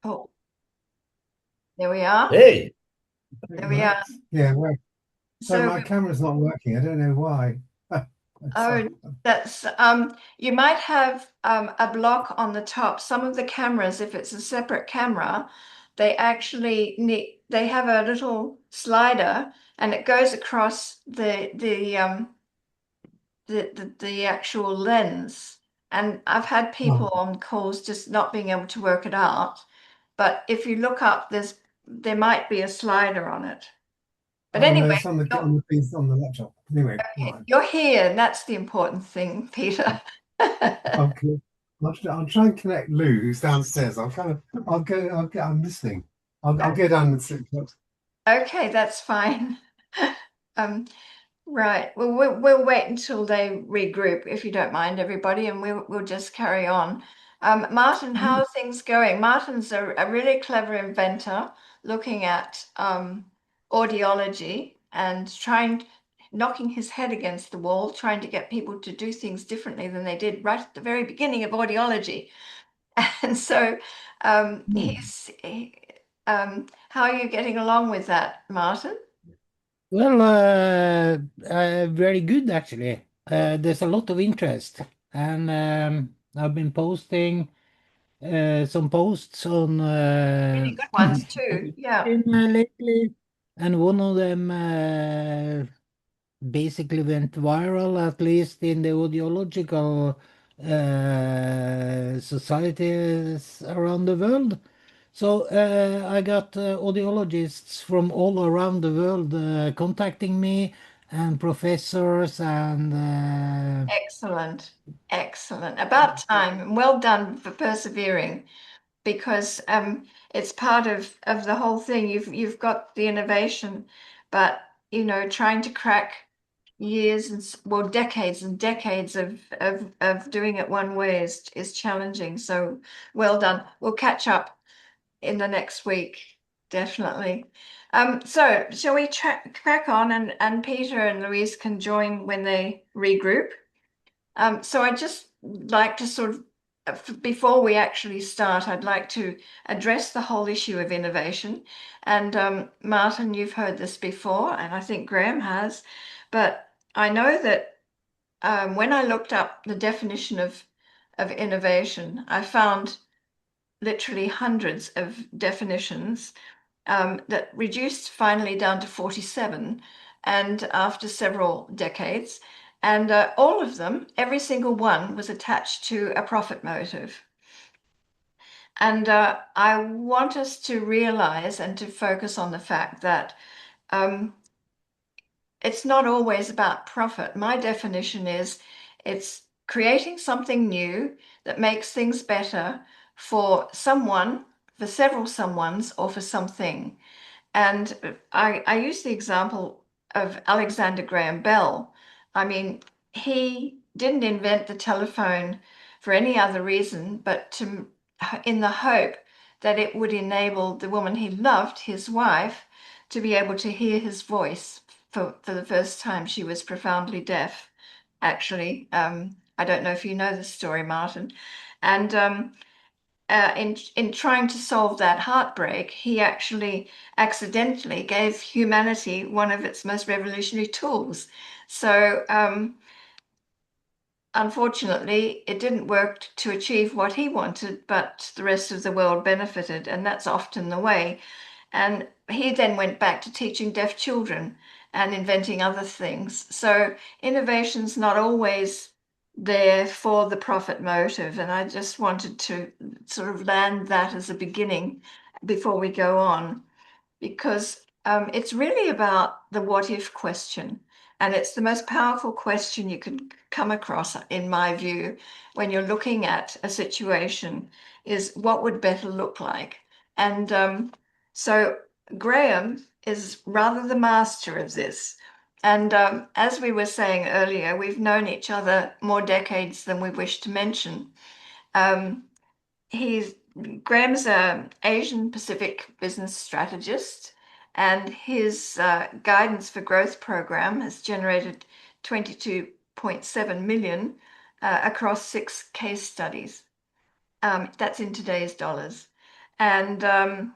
Oh, there we are. Hey, There we are. Yeah, well, sorry, So, my camera's not working. I don't know why. It's, oh, that's you might have a block on the top. Some of the cameras, if it's a separate camera, they actually need they have a little slider and it goes across the actual lens. And I've had people oh, on calls just not being able to work it out. But if you look up, there might be a slider on it. But oh no, anyway, it's on the piece on the laptop. Anyway, right. you're here, and that's the important thing, Peter. Okay. I'll try and connect Lou, who's downstairs. I'm listening. I'll go down and sit. Okay, that's fine. Um, right. Well, we'll wait until they regroup, if you don't mind, everybody, and we'll just carry on. Martin, how are things going? Martin's a really clever inventor looking at audiology and knocking his head against the wall, trying to get people to do things differently than they did right at the very beginning of audiology. And so, how are you getting along with that, Martin? Well, very good actually. There's a lot of interest, and I've been posting some posts on Really good ones too. Yeah, LinkedIn lately, and one of them basically went viral, at least in the audiological societies around the world. So I got audiologists from all around the world contacting me, and professors and excellent, excellent. About time. And well done for persevering, because it's part of the whole thing. You've got the innovation, but trying to crack years and well decades and decades of doing it one way is challenging. So well done. We'll catch up in the next week, definitely. So shall we crack on, and Peter and Louise can join when they regroup? So I just like to sort of, before we actually start, I'd like to address the whole issue of innovation. And Martin, you've heard this before, and I think Graeme has, but I know that when I looked up the definition of innovation, I found literally hundreds of definitions that reduced finally down to 47, and after several decades. And all of them, every single one, was attached to a profit motive. And I want us to realize and to focus on the fact that um, it's not always about profit. My definition is it's creating something new that makes things better for someone, for several someones, or for something. And I use the example of Alexander Graham Bell. I mean, he didn't invent the telephone for any other reason but in the hope that it would enable the woman he loved, his wife, to be able to hear his voice for the first time. She was profoundly deaf, actually. I don't know if you know the story, Martin. And in trying to solve that heartbreak, he actually accidentally gave humanity one of its most revolutionary tools. So, unfortunately, it didn't work to achieve what he wanted, but the rest of the world benefited, and that's often the way. And he then went back to teaching deaf children and inventing other things. So innovation's not always there for the profit motive. And I just wanted to sort of land that as a beginning before we go on, because it's really about the what if question. And it's the most powerful question you can come across, in my view, when you're looking at a situation, is what would better look like? And so Graeme is rather the master of this. And as we were saying earlier, we've known each other more decades than we wish to mention. Um, he's Graham's an Asian Pacific business strategist, and his guidance for growth program has generated 22.7 million across 6 case studies. That's in today's dollars. And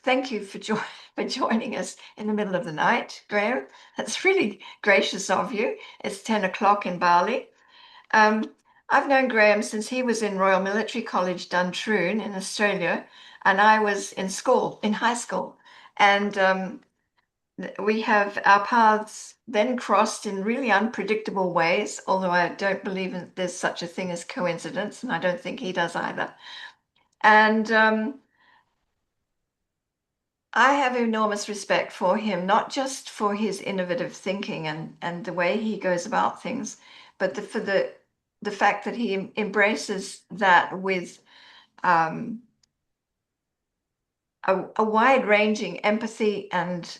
thank you for joining us in the middle of the night, Graeme. That's really gracious of you. It's 10 o'clock in Bali. I've known Graeme since he was in Royal Military College, Duntroon in Australia, and I was in high school. And we have our paths then crossed in really unpredictable ways, although I don't believe there's such a thing as coincidence, and I don't think he does either. And I have enormous respect for him, not just for his innovative thinking and the way he goes about things, but for the fact that he embraces that with a wide-ranging empathy and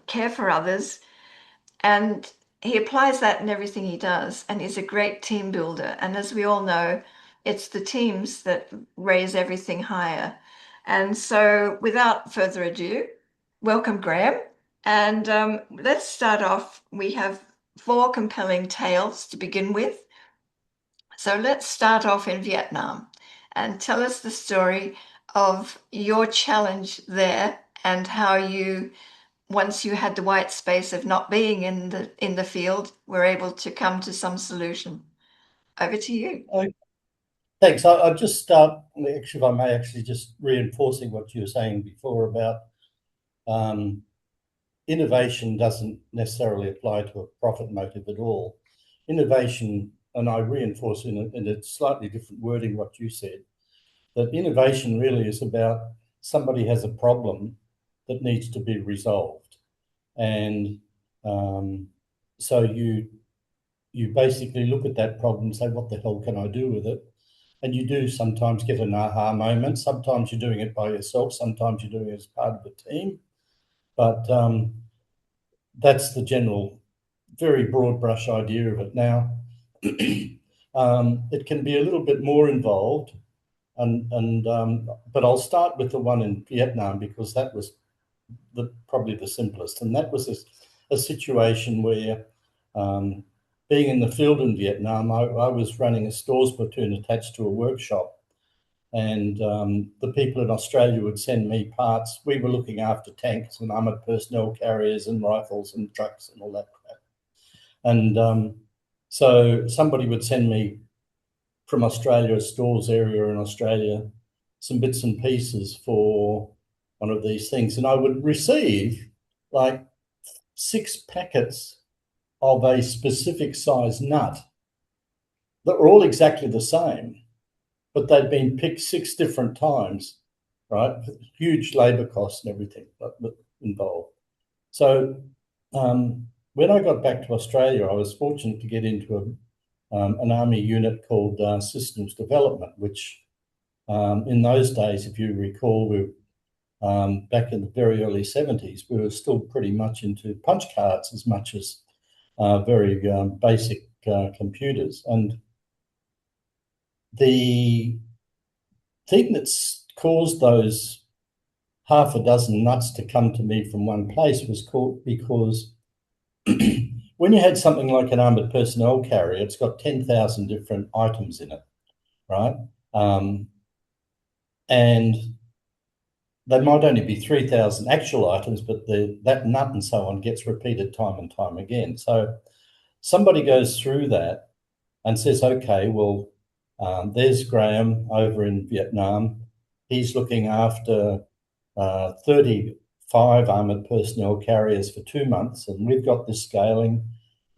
care for others. And he applies that in everything he does, and he's a great team builder. And as we all know, it's the teams that raise everything higher. And so without further ado, welcome, Graeme. And let's start off. We have 4 compelling tales to begin with. So let's start off in Vietnam and tell us the story of your challenge there and how you, once you had the white space of not being in the field, were able to come to some solution. Over to you. Thanks. I'll just start, actually, if I may, actually just reinforcing what you were saying before about innovation doesn't necessarily apply to a profit motive at all. Innovation, and I reinforce in a slightly different wording what you said, that innovation really is about somebody has a problem that needs to be resolved. And so you basically look at that problem and say, what the hell can I do with it? And you do sometimes get an aha moment. Sometimes you're doing it by yourself. Sometimes you're doing it as part of a team. But that's the general, very broad brush idea of it. Now, it can be a little bit more involved. But I'll start with the one in Vietnam because that was probably the simplest. And that was a situation where, being in the field in Vietnam, I was running a stores platoon attached to a workshop, and the people in Australia would send me parts. We were looking after tanks and armoured personnel carriers and rifles and trucks and all that crap. And so somebody would send me from Australia, a stores area in Australia, some bits and pieces for one of these things. And I would receive like 6 packets of a specific size nut that were all exactly the same, but they'd been picked 6 different times, right? Huge labour costs and everything involved. So when I got back to Australia, I was fortunate to get into an army unit called Systems Development, which in those days, if you recall, back in the very early 70s, we were still pretty much into punch cards as much as very basic computers. And the thing that's caused those half a dozen nuts to come to me from one place was because when you had something like an armoured personnel carrier, it's got 10,000 different items in it, right? And they might only be 3,000 actual items, but that nut and so on gets repeated time and time again. So somebody goes through that and says, okay, well, there's Graeme over in Vietnam. He's looking after 35 armoured personnel carriers for 2 months, and we've got this scaling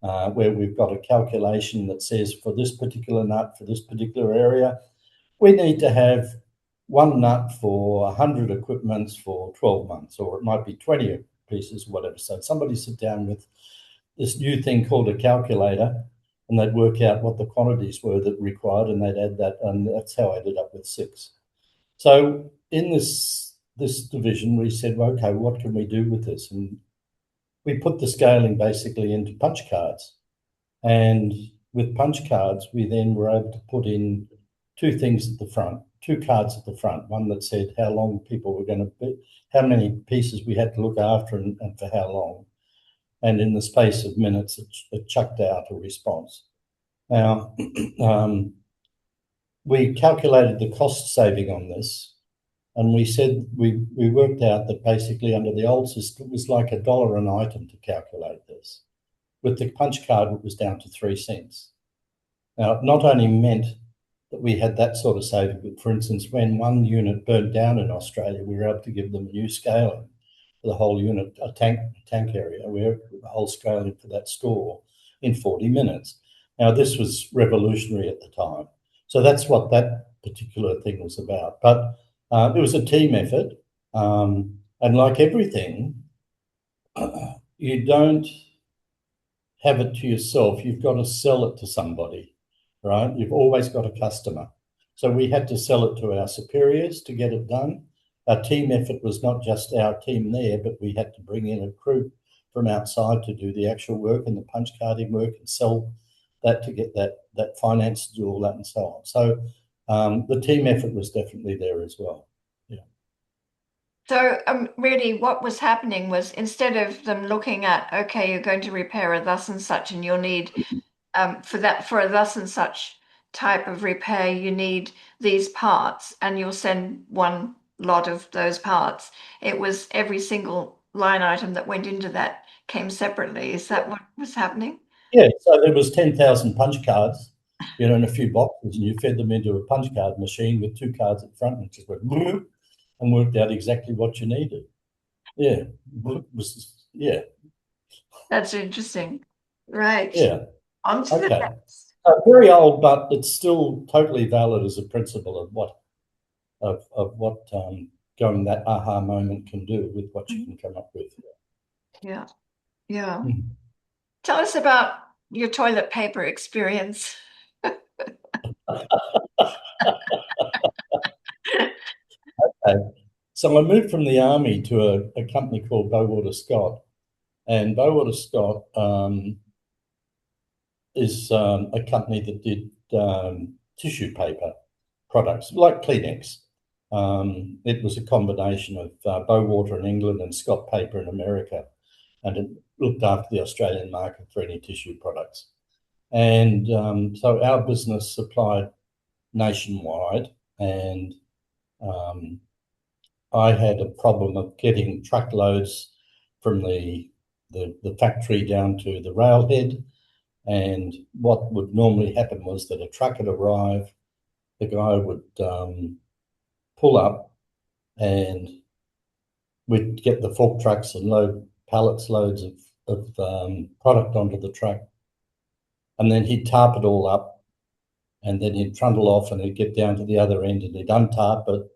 where we've got a calculation that says for this particular nut, for this particular area, we need to have 1 nut for 100 equipments for 12 months, or it might be 20 pieces, whatever. So somebody sit down with this new thing called a calculator, and they'd work out what the quantities were that required, and they'd add that, and that's how I ended up with 6. So in this division, we said, well, okay, what can we do with this? And we put the scaling basically into punch cards. And with punch cards, we then were able to put in 2 things at the front, 2 cards at the front, one that said how long people were going to be, how many pieces we had to look after and for how long. And in the space of minutes, it chucked out a response. Now, we calculated the cost saving on this, And we said we worked out that basically under the old system it was like $1 an item to calculate this. With the punch card, it was down to 3 cents. Now, it not only meant that we had that sort of saving, but for instance, when one unit burnt down in Australia, we were able to give them a new scaling for the whole unit, a tank area. We had the whole scaling for that store in 40 minutes. Now, this was revolutionary at the time. So that's what that particular thing was about. But it was a team effort. And like everything, you don't have it to yourself. You've got to sell it to somebody, right? You've always got a customer. So we had to sell it to our superiors to get it done. Our team effort was not just our team there, but we had to bring in a crew from outside to do the actual work and the punch carding work and sell that to get that finance to do all that and so on. So the team effort was definitely there as well. Yeah. So really what was happening was, instead of them looking at, okay, you're going to repair a thus and such, and you'll need for a thus and such type of repair, you need these parts, and you'll send one lot of those parts. It was every single line item that went into that came separately. Is that what was happening? Yeah, so there was 10,000 punch cards, you know, in a few boxes, and you fed them into a punch card machine with 2 cards at front, and it just went and worked out exactly what you needed. Yeah, yeah. That's interesting. Right. Yeah. On to the Okay. next. Very old, but it's still totally valid as a principle of what going that aha moment can do with what you can come up with. Yeah. Yeah. Tell us about your toilet paper experience. Okay. So I moved from the army to a company called Bowater Scott, and Bowater Scott is a company that did tissue paper products like Kleenex. It was a combination of Bowater in England and Scott Paper in America, and it looked after the Australian market for any tissue products. And so our business supplied nationwide, and I had a problem of getting truckloads from the factory down to the railhead. And what would normally happen was that a truck would arrive, the guy would pull up, and we'd get the fork trucks and load loads of product onto the truck. And then he'd tarp it all up, and then he'd trundle off, and he'd get down to the other end, and he'd untarp it,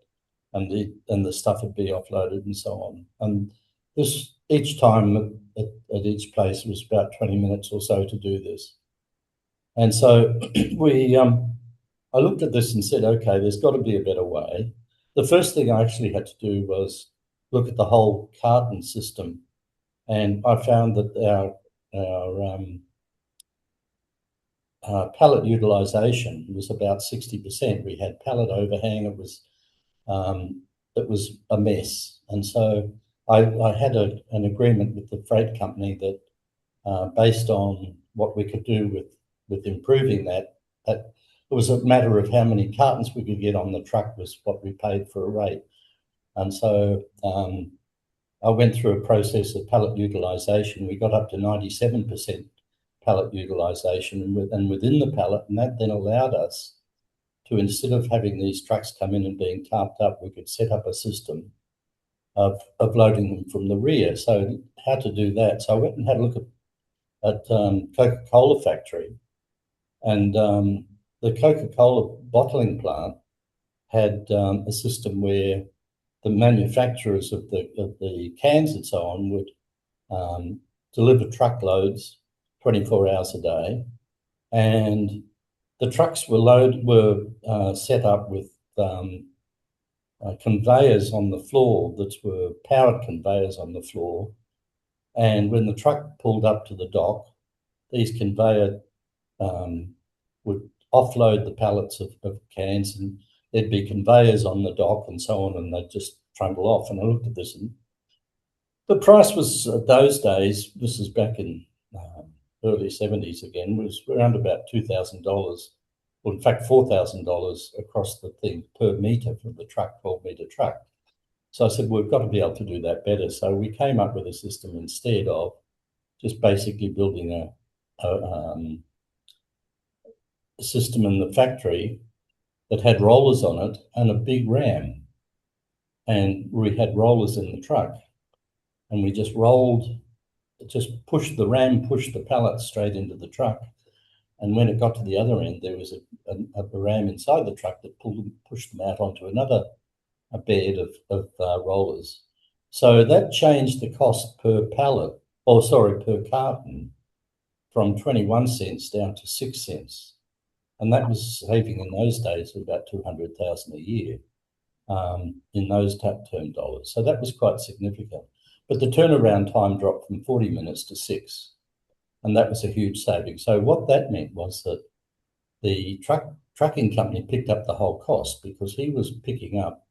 and the stuff would be offloaded and so on. And this, each time at each place, was about 20 minutes or so to do this. And so I looked at this and said, okay, there's got to be a better way. The first thing I actually had to do was look at the whole carton system, and I found that our pallet utilisation was about 60%. We had pallet overhang. It was a mess, and so I had an agreement with the freight company that, based on what we could do with improving that it was a matter of how many cartons we could get on the truck was what we paid for a rate. And so I went through a process of pallet utilisation. We got up to 97% pallet utilisation, and within the pallet, and that then allowed us to, instead of having these trucks come in and being tarped up, we could set up a system of loading them from the rear. So how to do that? So I went and had a look at Coca-Cola factory, and the Coca-Cola bottling plant had a system where the manufacturers of the cans and so on would deliver truckloads 24 hours a day, and the trucks were set up with conveyors on the floor that were powered conveyors on the floor, and when the truck pulled up to the dock, these conveyor would offload the pallets of cans, and there'd be conveyors on the dock and so on, and they'd just trundle off. And I looked at this, and the price was, those days, this is back in early 70s again, was around about $2,000, or in fact $4,000 across the thing per metre for the truck, 12-metre truck. So I said, we've got to be able to do that better. So we came up with a system instead of just basically building a system in the factory that had rollers on it and a big ram. And we had rollers in the truck, and we just pushed the ram, pushed the pallets straight into the truck. And when it got to the other end, there was a ram inside the truck that pushed them out onto another bed of rollers. So that changed the cost per pallet, per carton, from 21 cents down to 6 cents. And that was saving in those days of about 200,000 a year in those term dollars. So that was quite significant. But the turnaround time dropped from 40 minutes to 6. And that was a huge saving. So what that meant was that the trucking company picked up the whole cost, because he was picking up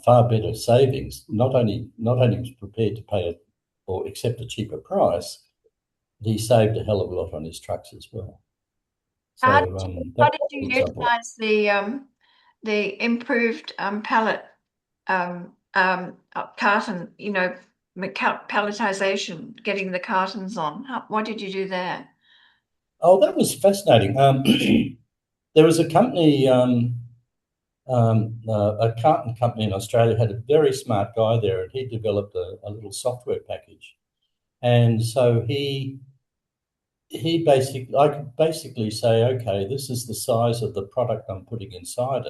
far better savings. Not only was prepared to pay or accept a cheaper price, but he saved a hell of a lot on his trucks as well. So How did you utilize the improved pallet carton, palletization, getting the cartons on? What did you do there? Oh, that was fascinating. There was a company, a carton company in Australia, had a very smart guy there, and he developed a little software package. And so I could basically say, okay, this is the size of the product I'm putting inside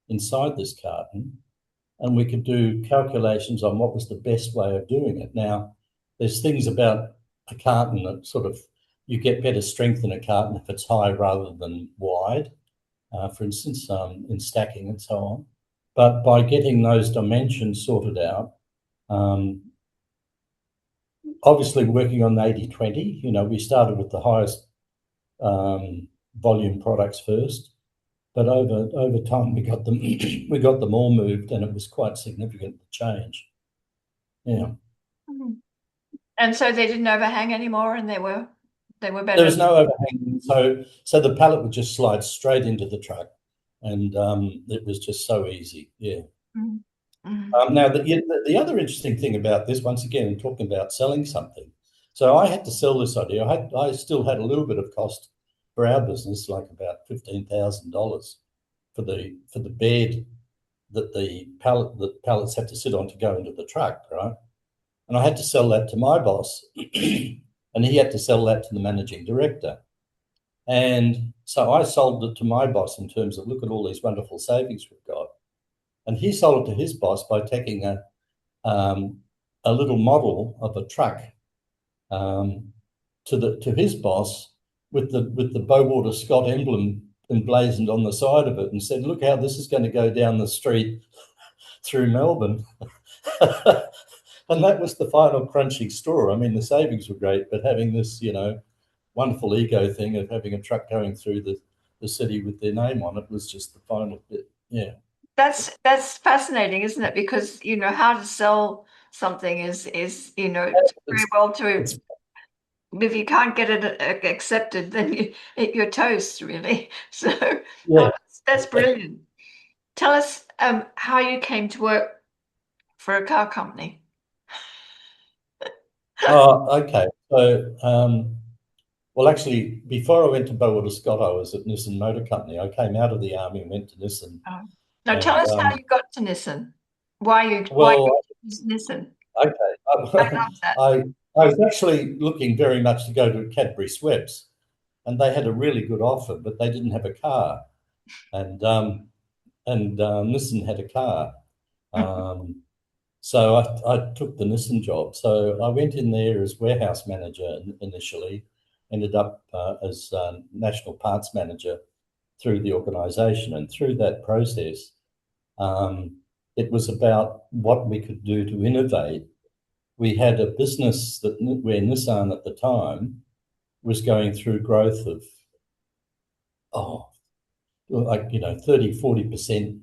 this carton, and we could do calculations on what was the best way of doing it. Now, there's things about a carton that sort of, you get better strength in a carton if it's high rather than wide, for instance, in stacking and so on. But by getting those dimensions sorted out, obviously working on the 80-20, we started with the highest volume products first, but over time we got them all moved, and it was quite significant change. Yeah. And so they didn't overhang anymore, and they were better. There was no overhang, so the pallet would just slide straight into the truck, and it was just so easy. Yeah. Now, the other interesting thing about this, once again, talking about selling something, so I had to sell this idea. I still had a little bit of cost for our business, like about $15,000 for the bed that the pallets had to sit on to go into the truck, right? And I had to sell that to my boss, and he had to sell that to the managing director. And so I sold it to my boss in terms of, look at all these wonderful savings we've got. And he sold it to his boss by taking a little model of a truck to his boss with the Bowater Scott emblem emblazoned on the side of it, and said, look how this is going to go down the street through Melbourne. And that was the final crunching straw. I mean, the savings were great, but having this, wonderful ego thing of having a truck going through the city with their name on it was just the final bit. Yeah. That's fascinating, isn't it? Because how to sell something is very well to. If you can't get it accepted, then you're toast, really. So yeah. That's brilliant. Tell us how you came to work for a car company. Oh, okay. So, well, actually, before I went to Bowater Scott, I was at Nissan Motor Company. I came out of the army and went to Nissan. Now, tell us how you got to Nissan. Why you use Nissan? Okay. I love that. I was actually looking very much to go to Cadbury Schweppes, and they had a really good offer, but they didn't have a car, and Nissan had a car. So I took the Nissan job. So I went in there as warehouse manager initially, ended up as national parts manager through the organisation. And through that process, it was about what we could do to innovate. We had a business where Nissan at the time was going through growth of, 30, 40%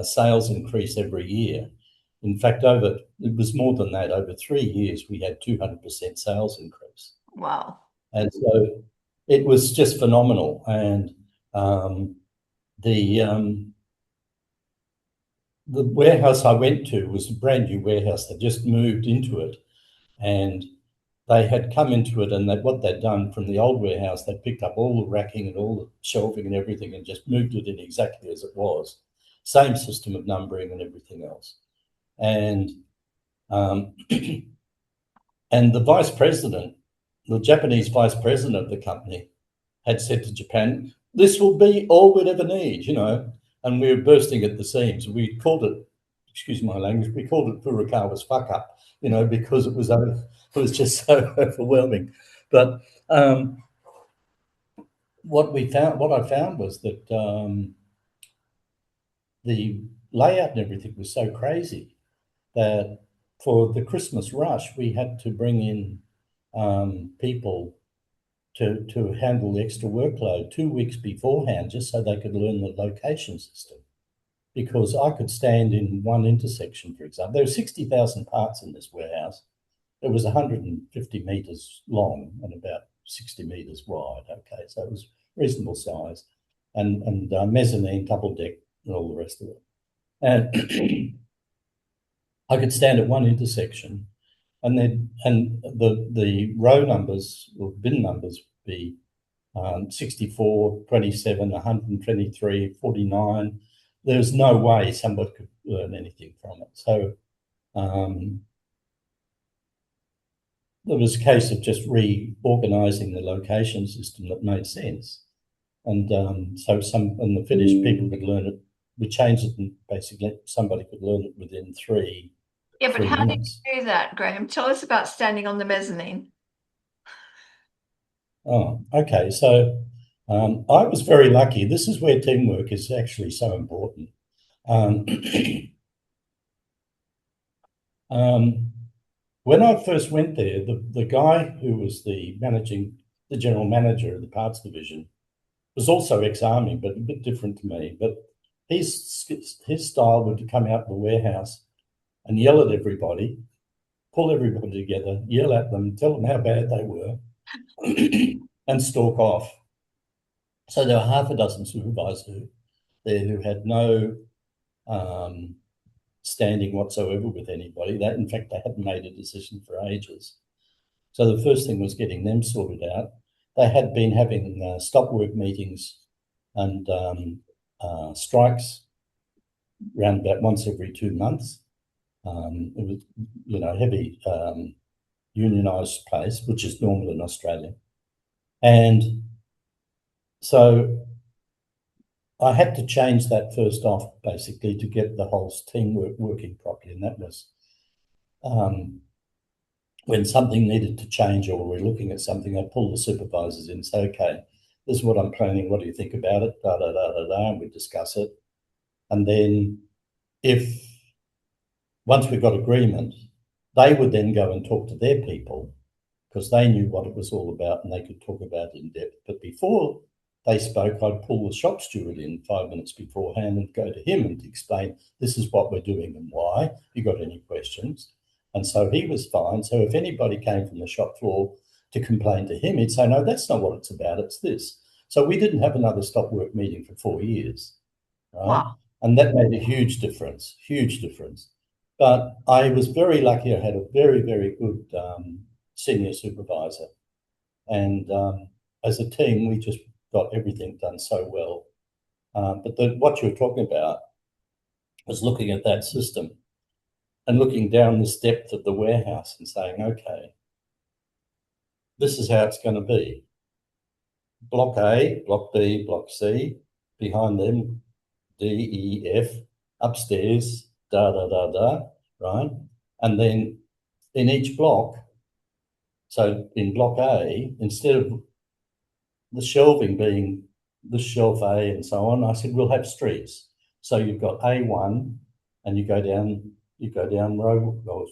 sales increase every year. In fact, it was more than that. Over 3 years, we had 200% sales increase. Wow. And so it was just phenomenal. And the warehouse I went to was a brand new warehouse. They just moved into it, and they had come into it, and what they'd done from the old warehouse, they picked up all the racking and all the shelving and everything and just moved it in exactly as it was. Same system of numbering and everything else. And and the vice president, the Japanese vice president of the company, had said to Japan, "This will be all we'd ever need," you know, and we were bursting at the seams. We called it, excuse my language, we called it Furukawa's fuck up, you know, because it was just so overwhelming. But what I found was that the layout and everything was so crazy that for the Christmas rush, we had to bring in people to handle the extra workload 2 weeks beforehand, just so they could learn the location system. Because I could stand in one intersection, for example. There were 60,000 parts in this warehouse. It was 150 metres long and about 60 metres wide. Okay, so it was reasonable size, and mezzanine, double deck, and all the rest of it. And I could stand at one intersection, and the row numbers or bin numbers would be 64, 27, 123, 49. There's no way somebody could learn anything from it. So there was a case of just reorganising the location system that made sense. And so and the finished people could learn it. We changed it, and basically somebody could learn it within three. Yeah, but 3 how did minutes. you do that, Graeme? Tell us about standing on the mezzanine. Oh, okay. So I was very lucky. This is where teamwork is actually so important. When I first went there, the guy who was the general manager of the parts division was also ex-army, but a bit different to me. But his style would come out of the warehouse and yell at everybody, pull everybody together, yell at them, tell them how bad they were, and stalk off. So there were half a dozen supervisors there who had no standing whatsoever with anybody. In fact, they hadn't made a decision for ages. So the first thing was getting them sorted out. They had been having stop work meetings and strikes around about once every 2 months. It was, you know, heavy unionised place, which is normal in Australia. And so I had to change that first off, basically, to get the whole team working properly. And that was when something needed to change or we're looking at something, I pull the supervisors in and say, okay, this is what I'm planning. What do you think about it? Da, da, da, da, da, and we discuss it. And then once we got agreement, they would then go and talk to their people because they knew what it was all about and they could talk about it in depth. But before they spoke, I'd pull the shop steward in 5 minutes beforehand and go to him and explain, this is what we're doing and why. You got any questions? And so he was fine. So if anybody came from the shop floor to complain to him, he'd say, no, that's not what it's about, it's this. So we didn't have another stop work meeting for 4 years, right? Wow. And that made a huge difference, huge difference. But I was very lucky. I had a very, very good senior supervisor. And as a team, we just got everything done so well. But what you were talking about was looking at that system and looking down this depth of the warehouse and saying, okay, this is how it's going to be. Block A, Block B, Block C, behind them, D, E, F, upstairs, da, da, da, da, right? And then in each block, so in Block A, instead of the shelving being the shelf A and so on, I said, we'll have streets. So you've got A1 and you go down row or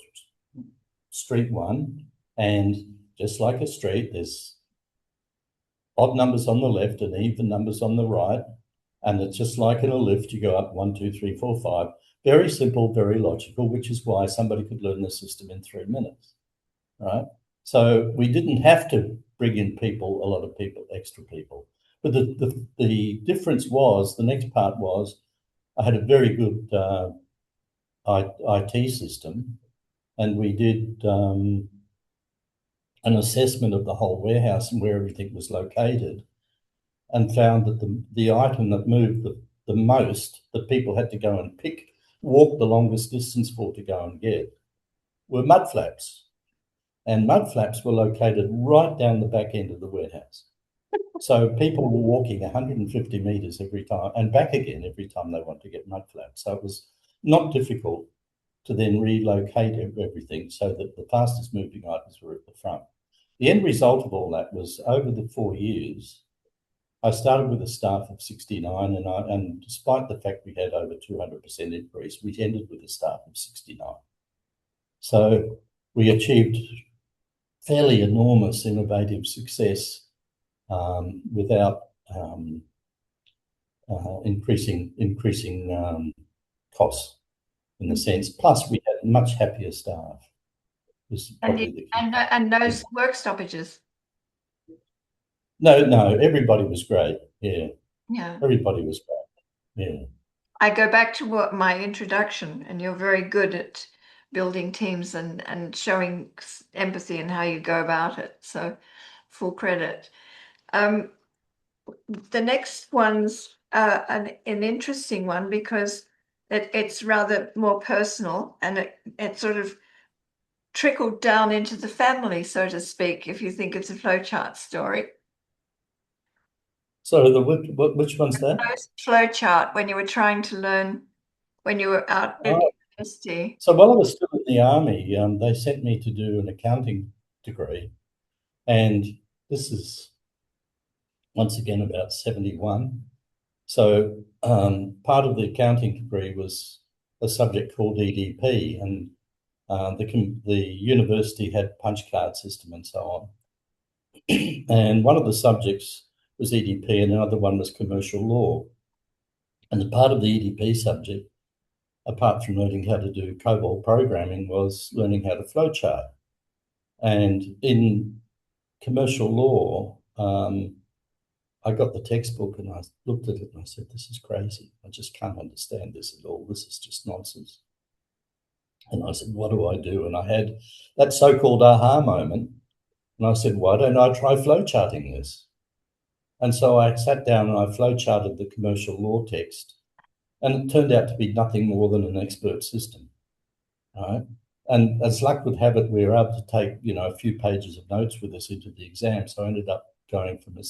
street 1, and just like a street, there's odd numbers on the left and even numbers on the right. And it's just like in a lift, you go up 1, 2, 3, 4, 5. Very simple, very logical, which is why somebody could learn the system in 3 minutes, right? So we didn't have to bring in people, a lot of people, extra people. But the difference was, the next part was, I had a very good IT system, and we did an assessment of the whole warehouse and where everything was located, and found that the item that moved the most, that people had to go and walk the longest distance for to go and get, were mud flaps. And mud flaps were located right down the back end of the warehouse. So people were walking 150 metres every time and back again every time they wanted to get mud flaps. So it was not difficult to then relocate everything so that the fastest moving items were at the front. The end result of all that was, over the 4 years, I started with a staff of 69, and despite the fact we had over 200% increase, we ended with a staff of 69. So we achieved fairly enormous innovative success without increasing costs, in the sense. Plus, we had much happier staff. And no work stoppages. No, everybody was great. Yeah. Everybody was great. Yeah. I go back to my introduction, and you're very good at building teams and showing empathy and how you go about it. So, full credit. The next one's an interesting one, because it's rather more personal, and it sort of trickled down into the family, so to speak, if you think it's a flowchart story. So which one's that? Flowchart, when you were trying to learn, when you were out at university. So while I was still in the army, they sent me to do an accounting degree, and this is once again about 71. So part of the accounting degree was a subject called EDP, and the university had punch card system and so on. And one of the subjects was EDP, and another one was commercial law. And the part of the EDP subject, apart from learning how to do COBOL programming, was learning how to flowchart. And in commercial law, I got the textbook and I looked at it and I said, this is crazy. I just can't understand this at all. This is just nonsense. And I said, what do I do? And I had that so-called aha moment. And I said, why don't I try flowcharting this? And so I sat down and I flowcharted the commercial law text. And it turned out to be nothing more than an expert system. Right? And as luck would have it, we were able to take, a few pages of notes with us into the exam. So I ended up going from a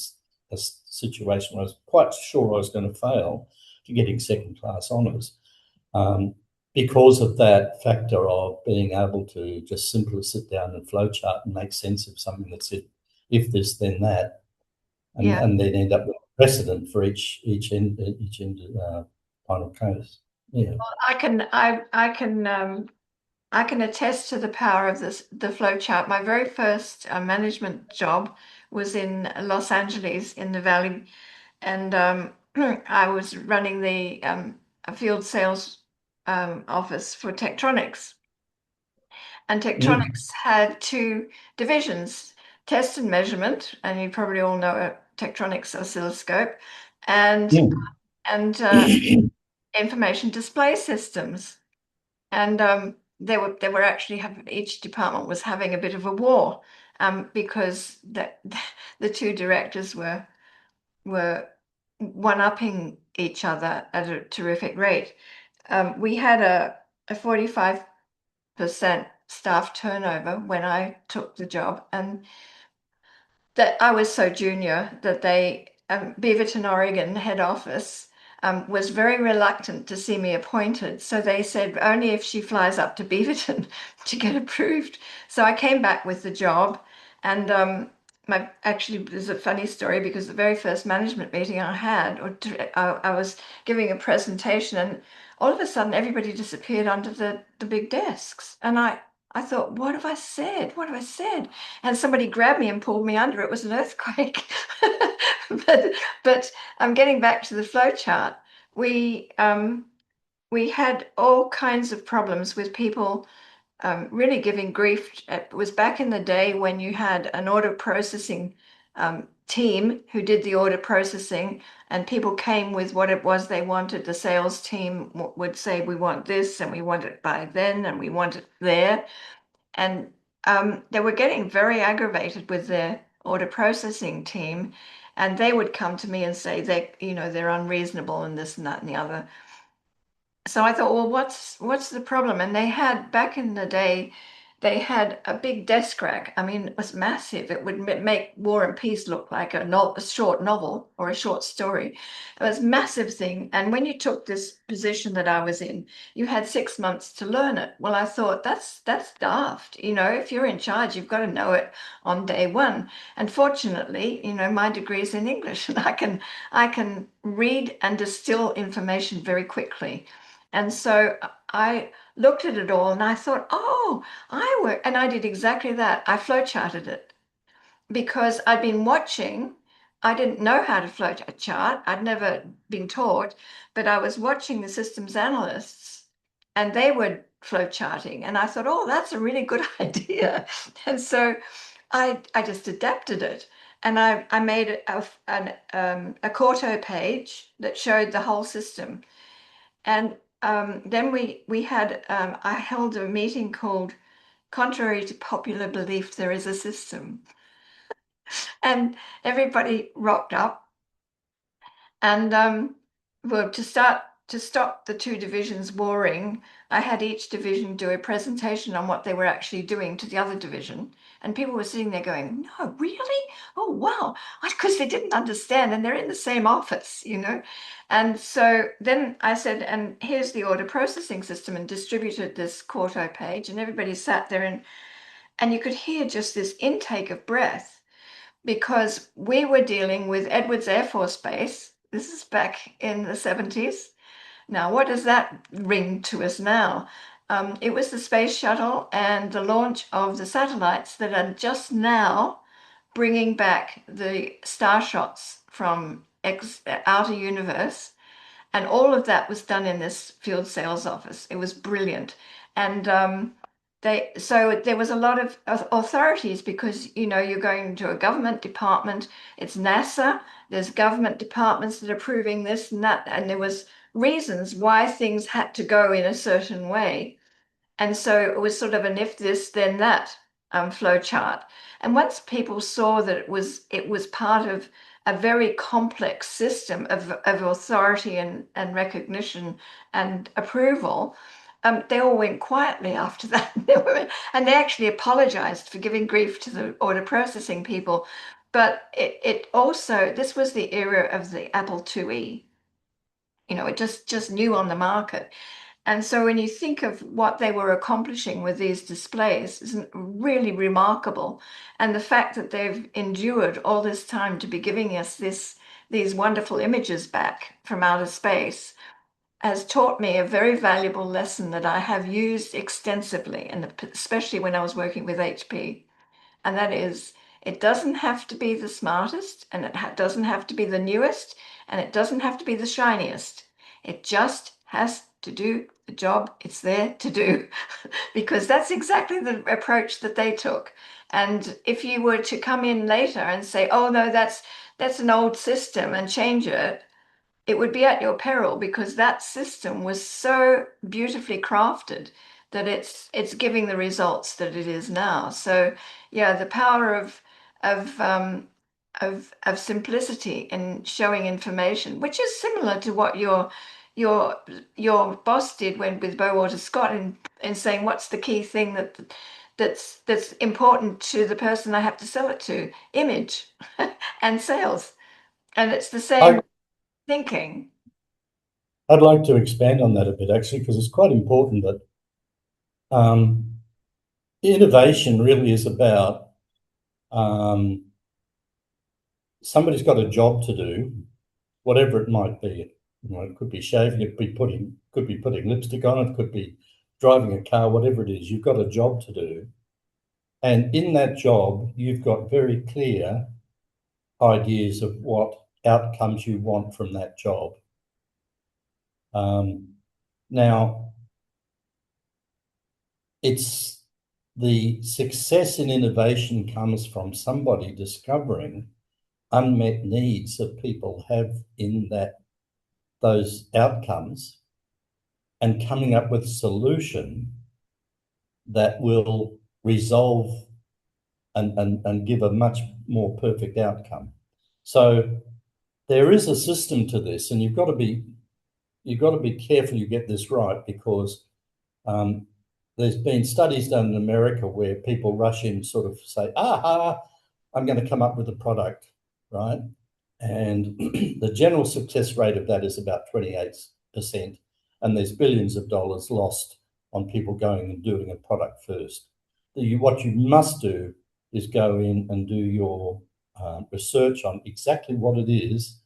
situation where I was quite sure I was going to fail to getting second-class honours, because of that factor of being able to just simply sit down and flowchart and make sense of something that said, if this, then that, and then end up with precedent for each end final case. Yeah. Well, I can attest to the power of the flowchart. My very first management job was in Los Angeles in the Valley, and I was running the a field sales office for Tektronix. And Tektronix had two divisions: test and measurement, and you probably all know a Tektronix oscilloscope, and information display systems. And they were actually each department was having a bit of a war, because the two directors were one-upping each other at a terrific rate. We had a 45% staff turnover when I took the job, and that I was so junior that they Beaverton, Oregon head office was very reluctant to see me appointed. So they said only if she flies up to Beaverton to get approved. So I came back with the job, and actually, there's a funny story, because the very first management meeting I had, I was giving a presentation, and all of a sudden everybody disappeared under the big desks. And I thought, what have I said? What have I said? And somebody grabbed me and pulled me under. It was an earthquake. But I'm getting back to the flowchart. We had all kinds of problems with people really giving grief. It was back in the day when you had an order processing team who did the order processing, and people came with what it was they wanted. The sales team would say, we want this, and we want it by then, and we want it there. And they were getting very aggravated with their order processing team, and they would come to me and say they're unreasonable and this and that and the other. So I thought, well, what's the problem? And they had, back in the day, they had a big desk rack. I mean, it was massive. It would make War and Peace look like a short novel or a short story. It was a massive thing. And when you took this position that I was in, you had 6 months to learn it. Well, I thought that's daft. If you're in charge, you've got to know it on day one. And fortunately, my degree is in English, and I can read and distill information very quickly. And so I looked at it all and I thought, oh, and I did exactly that. I flowcharted it because I'd been watching. I didn't know how to flowchart. I'd never been taught, but I was watching the systems analysts and they were flowcharting. And I thought, oh, that's a really good idea. And so I just adapted it. And I made a Quarto page that showed the whole system. And then we had, I held a meeting called Contrary to Popular Belief, There is a System. And everybody rocked up. And well, to stop the two divisions warring, I had each division do a presentation on what they were actually doing to the other division. And people were sitting there going, no, really? Oh, wow. Because they didn't understand, and they're in the same office, And so then I said, and here's the order processing system, and distributed this Quarto page, and everybody sat there and you could hear just this intake of breath, because we were dealing with Edwards Air Force Base. This is back in the 70s. Now, what does that ring to us now? It was the space shuttle and the launch of the satellites that are just now bringing back the star shots from outer universe. And all of that was done in this field sales office. It was brilliant. And so there was a lot of authorities, because, you're going to a government department, it's NASA, there's government departments that are approving this and that. And there was reasons why things had to go in a certain way. And so it was sort of an if this, then that flow chart. And once people saw that it was part of a very complex system of authority and recognition and approval, they all went quietly after that. And they actually apologized for giving grief to the order processing people. But it also, this was the era of the Apple IIe. It just new on the market. And so when you think of what they were accomplishing with these displays, isn't really remarkable. And the fact that they've endured all this time to be giving us these wonderful images back from outer space has taught me a very valuable lesson that I have used extensively, and especially when I was working with HP. And that is, it doesn't have to be the smartest, and it doesn't have to be the newest, and it doesn't have to be the shiniest. It just has to do the job it's there to do, because that's exactly the approach that they took. And if you were to come in later and say, oh no, that's an old system, and change it, it would be at your peril, because that system was so beautifully crafted that it's giving the results that it is now. So yeah, the power of simplicity in showing information, which is similar to what your boss did with Bowater Scott in saying, what's the key thing that's important to the person I have to sell it to? Image and sales. And it's the same thinking. I'd like to expand on that a bit, actually, because it's quite important that innovation really is about somebody's got a job to do, whatever it might be. It could be shaving, it could be putting lipstick on it, could be driving a car, whatever it is. You've got a job to do. And in that job, you've got very clear ideas of what outcomes you want from that job. Now, it's the success in innovation comes from somebody discovering unmet needs that people have in those outcomes, and coming up with a solution that will resolve and give a much more perfect outcome. So there is a system to this, and you've got to be careful you get this right, because there's been studies done in America where people rush in, sort of say, I'm going to come up with a product, right? And the general success rate of that is about 28%, and there's billions of dollars lost on people going and doing a product first. What you must do is go in and do your research on exactly what it is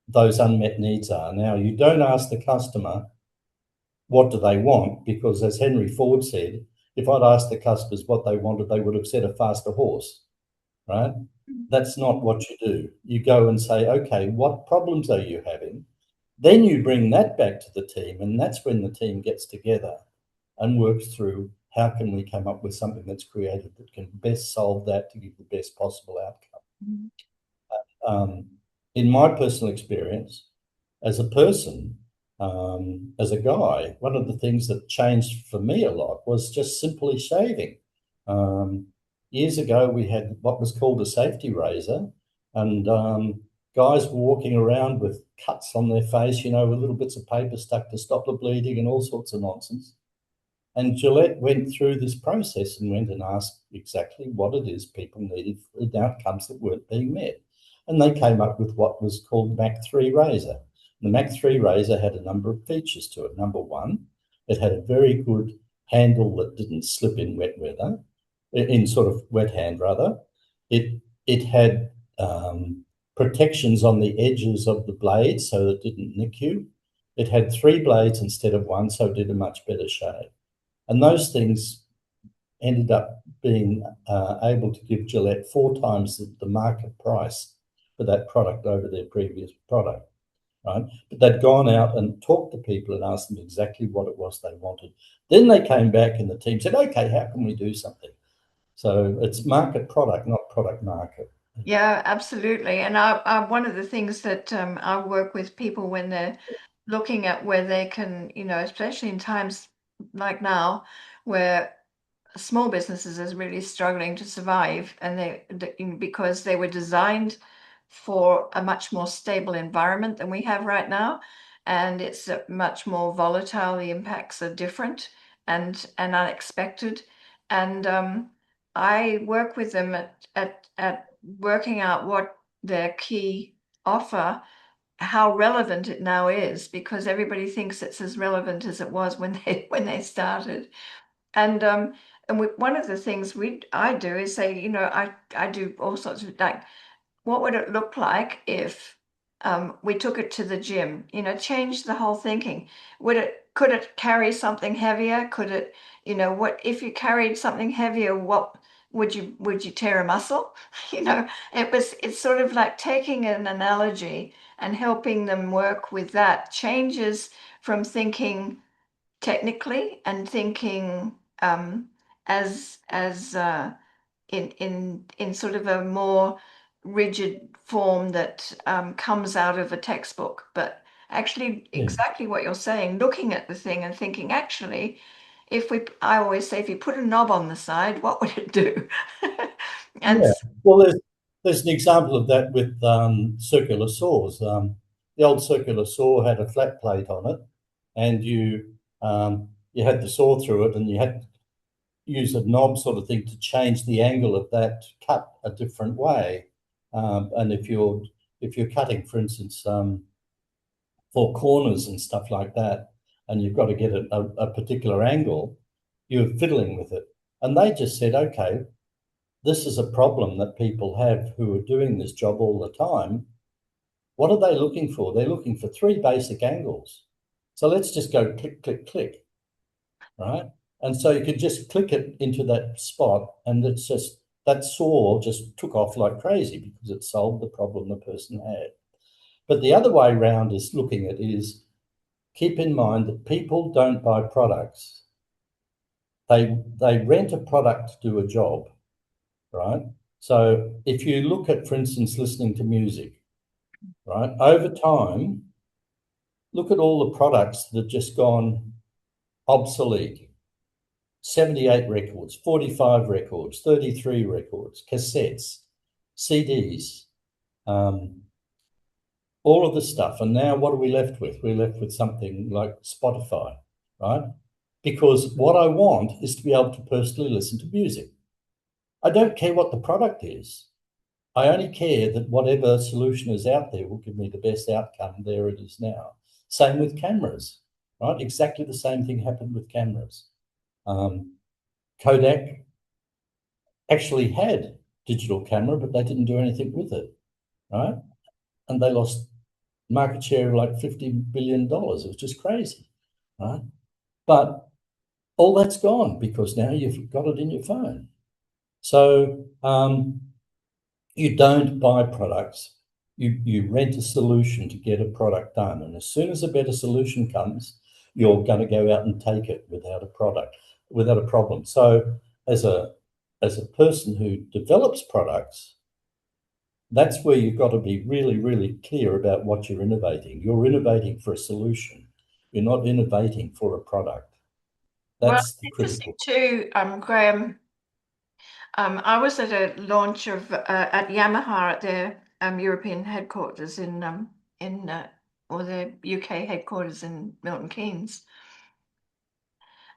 those unmet needs are. Now, you don't ask the customer what do they want, because as Henry Ford said, if I'd asked the customers what they wanted, they would have said a faster horse, right? That's not what you do. You go and say, okay, what problems are you having? Then you bring that back to the team, and that's when the team gets together and works through how can we come up with something that's creative that can best solve that to give the best possible outcome. In my personal experience, as a person, as a guy, one of the things that changed for me a lot was just simply shaving. Years ago, we had what was called a safety razor, and guys were walking around with cuts on their face, with little bits of paper stuck to stop the bleeding and all sorts of nonsense. And Gillette went through this process and went and asked exactly what it is people needed for the outcomes that weren't being met. And they came up with what was called Mach 3 razor. The Mach 3 razor had a number of features to it. Number one, it had a very good handle that didn't slip in wet weather, in sort of wet hand rather. It had protections on the edges of the blades so that it didn't nick you. It had 3 blades instead of 1, so it did a much better shave. And those things ended up being able to give Gillette 4 times the market price for that product over their previous product, right? But they'd gone out and talked to people and asked them exactly what it was they wanted. Then they came back and the team said, okay, how can we do something? So it's market product, not product market. Yeah, absolutely. And one of the things that I work with people when they're looking at where they can, especially in times like now, where small businesses is really struggling to survive, and because they were designed for a much more stable environment than we have right now, and it's much more volatile. The impacts are different and unexpected, and I work with them at working out what their key offer, how relevant it now is, because everybody thinks it's as relevant as it was when they started. And one of the things I do is say, I do all sorts of, like, what would it look like if we took it to the gym? Change the whole thinking. Could it carry something heavier? Could it, what if you carried something heavier? What would you tear a muscle? It's sort of like taking an analogy and helping them work with that. Changes from thinking technically and thinking as in sort of a more rigid form that comes out of a textbook, but actually exactly what you're saying, looking at the thing and thinking, actually, I always say, if you put a knob on the side, what would it do? And yeah. Well, there's an example of that with circular saws. The old circular saw had a flat plate on it, and you had the saw through it, and you had to use a knob sort of thing to change the angle of that cut a different way. And if you're cutting, for instance, for corners and stuff like that, and you've got to get a particular angle, you're fiddling with it. And they just said, okay, this is a problem that people have who are doing this job all the time. What are they looking for? They're looking for 3 basic angles. So let's just go click, click, click, right? And so you could just click it into that spot, and it's just, that saw just took off like crazy because it solved the problem the person had. But the other way around is looking at is, keep in mind that people don't buy products. They rent a product to do a job, right? So if you look at, for instance, listening to music, right, over time, look at all the products that have just gone obsolete. 78 records, 45 records, 33 records, cassettes, CDs, all of this stuff. And now what are we left with? We're left with something like Spotify, right? Because what I want is to be able to personally listen to music. I don't care what the product is. I only care that whatever solution is out there will give me the best outcome. There it is now. Same with cameras, right? Exactly the same thing happened with cameras. Kodak actually had digital camera, but they didn't do anything with it, right? And they lost market share of like $50 billion. It was just crazy, right? But all that's gone because now you've got it in your phone. So you don't buy products. You rent a solution to get a product done. And as soon as a better solution comes, you're going to go out and take it without a problem. So as a person who develops products, that's where you've got to be really, really clear about what you're innovating. You're innovating for a solution. You're not innovating for a product. That's the critical. Too, Graeme. I was at a launch of at Yamaha at their European headquarters or their UK headquarters in Milton Keynes,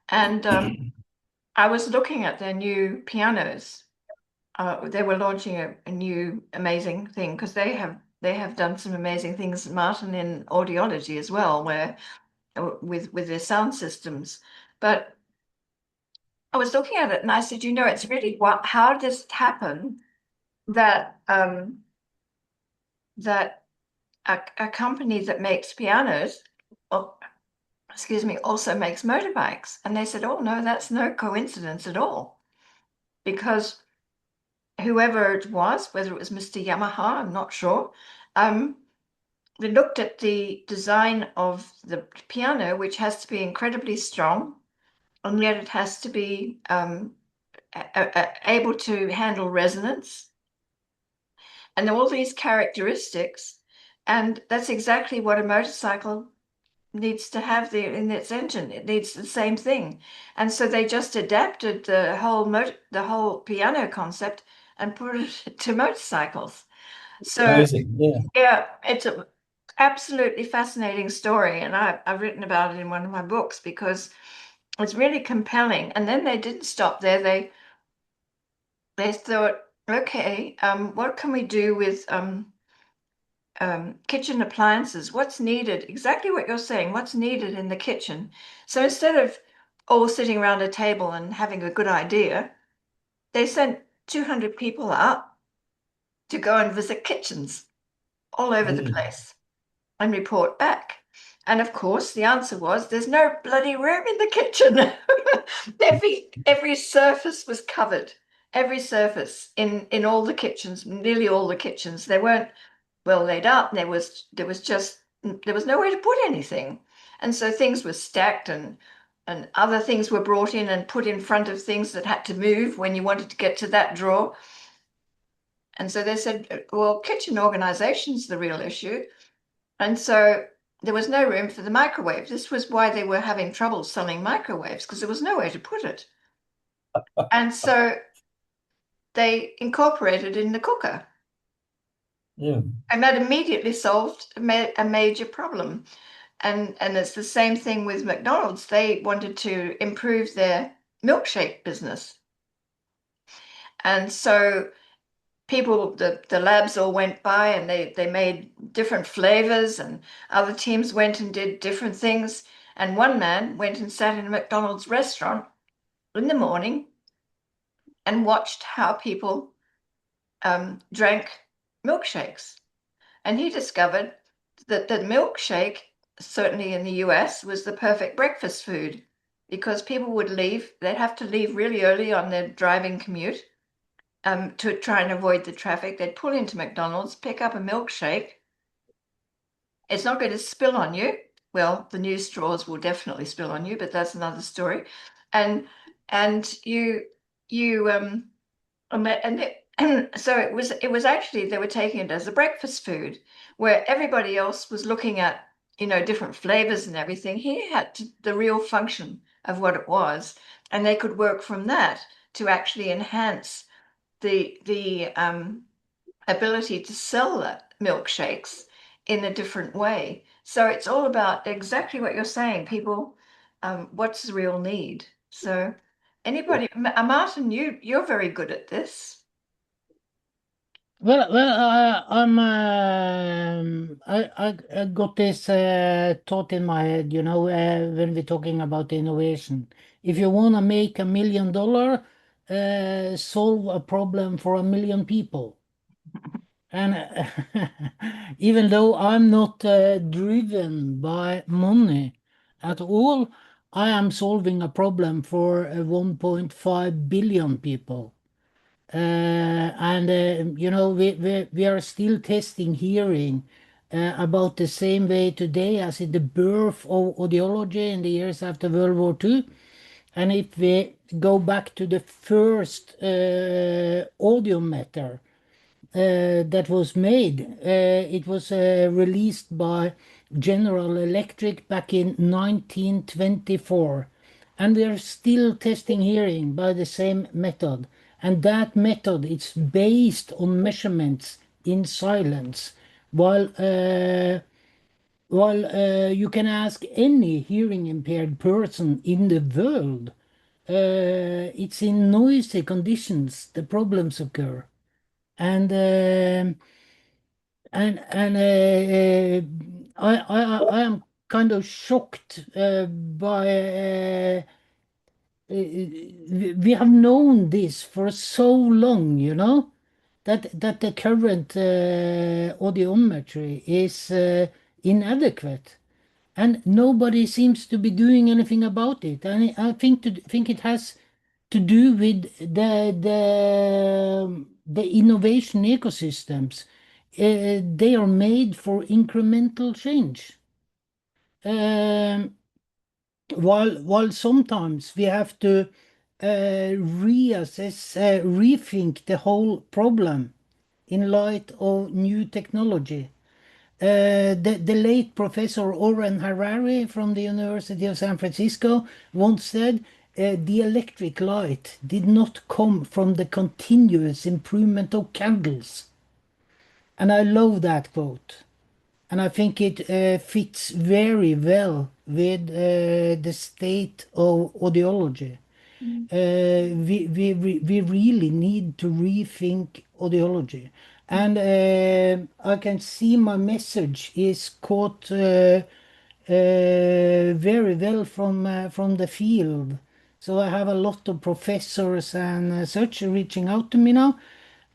and I was looking at their new pianos. They were launching a new amazing thing because they have done some amazing things, Martin, in audiology as well, where with their sound systems. But I was looking at it and I said, it's really how does it happen that that a company that makes pianos, also makes motorbikes? And they said, oh no, that's no coincidence at all, because whoever it was, whether it was Mr. Yamaha, I'm not sure, they looked at the design of the piano, which has to be incredibly strong, and yet it has to be able to handle resonance and all these characteristics. And that's exactly what a motorcycle needs to have in its engine. It needs the same thing. And so they just adapted the whole piano concept and put it to motorcycles. So amazing. yeah, it's an absolutely fascinating story, and I've written about it in one of my books because it's really compelling. And then they didn't stop there. They thought, okay, what can we do with kitchen appliances? What's needed? Exactly what you're saying. What's needed in the kitchen? So instead of all sitting around a table and having a good idea, they sent 200 people out to go and visit kitchens all over the place and report back. And of course, the answer was there's no bloody room in the kitchen. every surface was covered. Every surface in all the kitchens, nearly all the kitchens, they weren't well laid out. There was nowhere to put anything, and so things were stacked, and other things were brought in and put in front of things that had to move when you wanted to get to that drawer. And so they said, well, kitchen organization's the real issue. And so there was no room for the microwave. This was why they were having trouble selling microwaves, because there was nowhere to put it. And so they incorporated in the cooker. Yeah. And that immediately solved a major problem. And it's the same thing with McDonald's. They wanted to improve their milkshake business. And so the labs all went by and they made different flavors, and other teams went and did different things. And one man went and sat in a McDonald's restaurant in the morning and watched how people drank milkshakes. And he discovered that the milkshake, certainly in the US, was the perfect breakfast food, because people would leave. They'd have to leave really early on their driving commute to try and avoid the traffic. They'd pull into McDonald's, pick up a milkshake. It's not going to spill on you. Well, the new straws will definitely spill on you, but that's another story. And so it was actually, they were taking it as a breakfast food, where everybody else was looking at, different flavors and everything. He had the real function of what it was, and they could work from that to actually enhance the ability to sell milkshakes in a different way. So it's all about exactly what you're saying, people. What's the real need? So anybody, Martin, you're very good at this. I got this thought in my head, when we're talking about innovation. If you want to make $1 million, solve a problem for 1 million people. And even though I'm not driven by money at all, I am solving a problem for 1.5 billion people. We are still testing hearing about the same way today as in the birth of audiology in the years after World War II. And if we go back to the first audiometer that was made, it was released by General Electric back in 1924. And we are still testing hearing by the same method. And that method is based on measurements in silence. While you can ask any hearing impaired person in the world, it's in noisy conditions the problems occur. And I am kind of shocked by we have known this for so long, that the current audiometry is inadequate, and nobody seems to be doing anything about it. And I think it has to do with the innovation ecosystems. They are made for incremental change. Um, while sometimes we have to reassess, rethink the whole problem in light of new technology. The late Professor Oren Harari from the University of San Francisco once said, the electric light did not come from the continuous improvement of candles. And I love that quote. And I think it fits very well with the state of audiology. We really need to rethink audiology. And I can see my message is caught very well from the field. So I have a lot of professors and such reaching out to me now.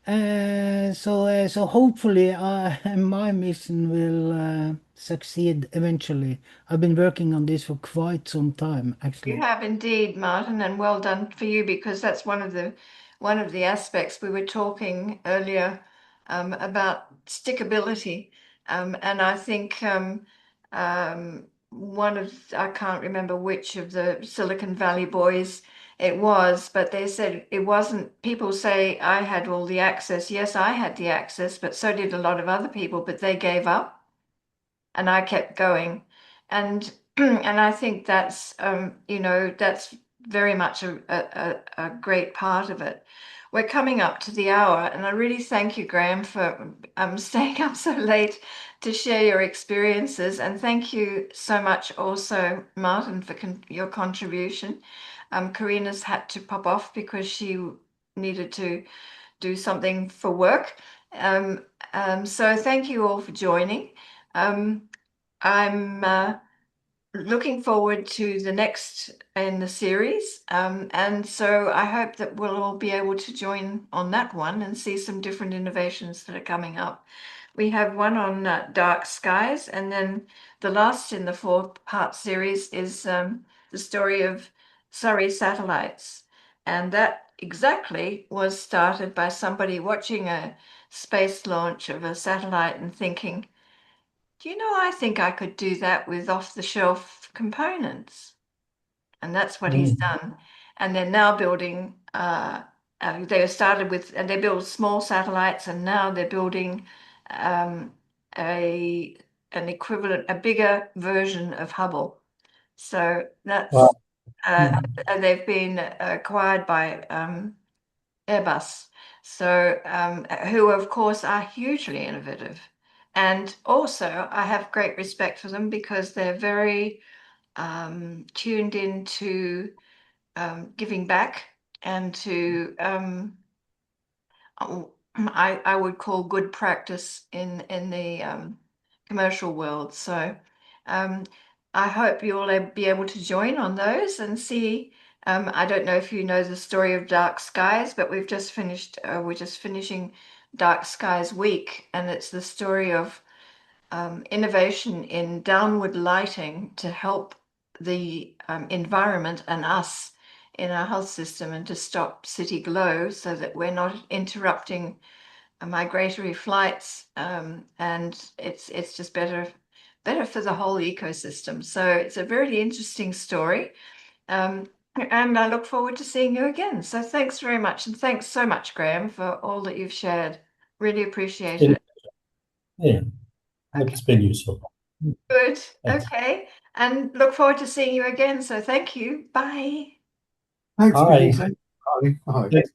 So hopefully my mission will succeed eventually. I've been working on this for quite some time, You actually. have indeed, Martin, and well done for you, because that's one of the aspects we were talking earlier about stickability. And I think I can't remember which of the Silicon Valley boys it was, but they said it wasn't, people say I had all the access. Yes, I had the access, but so did a lot of other people, but they gave up and I kept going. And and I think that's very much a great part of it. We're coming up to the hour, and I really thank you, Graeme, for staying up so late to share your experiences. And thank you so much also, Martin, for your contribution. Karina's had to pop off because she needed to do something for work. So thank you all for joining. I'm looking forward to the next in the series. And so I hope that we'll all be able to join on that one and see some different innovations that are coming up. We have one on dark skies, and then the last in the 4-part series is the story of Surrey Satellites. And that exactly was started by somebody watching a space launch of a satellite and thinking, I think I could do that with off-the-shelf components. And that's what he's done. And they're now building they started with, and they built small satellites, and now they're building an equivalent, a bigger version of Hubble. So that's Wow. and they've been acquired by Airbus. So who of course are hugely innovative. And also I have great respect for them because they're very tuned into giving back and to I would call good practice in the commercial world. So I hope you'll be able to join on those and see. I don't know if you know the story of Dark Skies, but we've just finished. We're just finishing Dark Skies Week, and it's the story of innovation in downward lighting to help the environment and us in our health system, and to stop city glow so that we're not interrupting migratory flights, and it's just better for the whole ecosystem. So it's a very interesting story, and I look forward to seeing you again. So thanks very much, and thanks so much, Graeme, for all that you've shared. Really appreciate it. Yeah, it's been useful. Good. Thanks. Okay. And look forward to seeing you again. So thank you. Bye. Thanks, Bye. Vicky. Bye. Bye. Thanks.